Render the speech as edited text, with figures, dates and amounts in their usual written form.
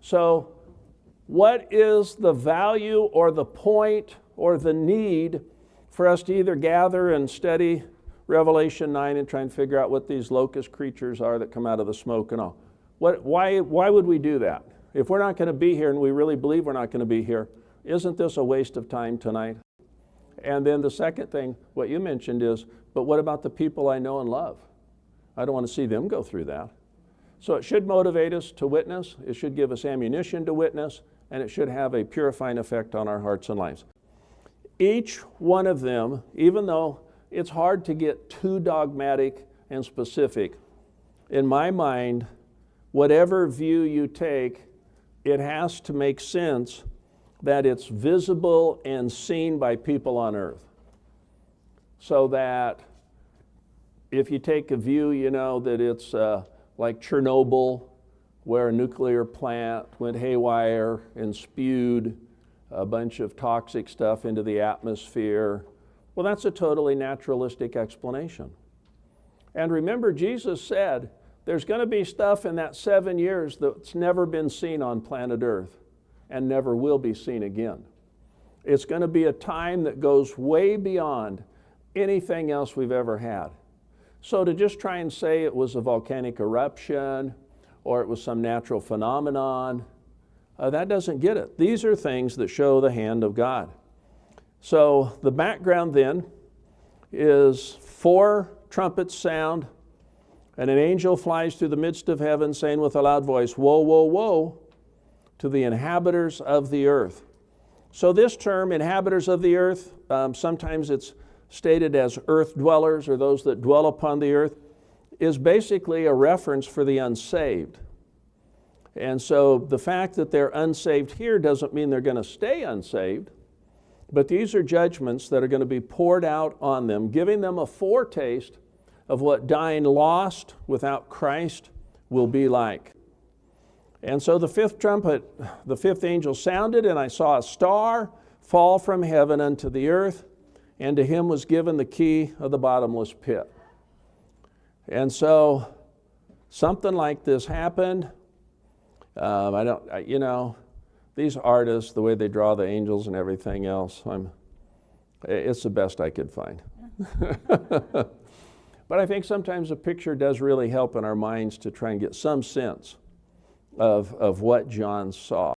So what is the value or the point or the need for us to either gather and study Revelation 9 and try and figure out what these locust creatures are that come out of the smoke and all? Why would we do that? If we're not going to be here and we really believe we're not going to be here, isn't this a waste of time tonight? And then the second thing, what you mentioned is, but what about the people I know and love? I don't want to see them go through that. So it should motivate us to witness, it should give us ammunition to witness, and it should have a purifying effect on our hearts and lives. Each one of them, even though it's hard to get too dogmatic and specific, in my mind, whatever view you take, it has to make sense that it's visible and seen by people on earth. So that if you take a view, that it's like Chernobyl, where a nuclear plant went haywire and spewed a bunch of toxic stuff into the atmosphere, well, that's a totally naturalistic explanation. And remember, Jesus said, there's going to be stuff in that 7 years that's never been seen on planet Earth and never will be seen again. It's going to be a time that goes way beyond anything else we've ever had. So to just try and say it was a volcanic eruption or it was some natural phenomenon, that doesn't get it. These are things that show the hand of God. So the background then is 4 trumpets sound, and an angel flies through the midst of heaven saying with a loud voice, woe, woe, woe to the inhabitants of the earth. So this term, inhabitants of the earth, sometimes it's stated as earth dwellers or those that dwell upon the earth, is basically a reference for the unsaved. And so the fact that they're unsaved here doesn't mean they're going to stay unsaved, but these are judgments that are going to be poured out on them, giving them a foretaste of what dying lost without Christ will be like. And so the 5th trumpet, the 5th angel sounded, and I saw a star fall from heaven unto the earth, and to him was given the key of the bottomless pit. And so something like this happened. These artists, the way they draw the angels and everything else, it's the best I could find. But I think sometimes a picture does really help in our minds to try and get some sense of what John saw.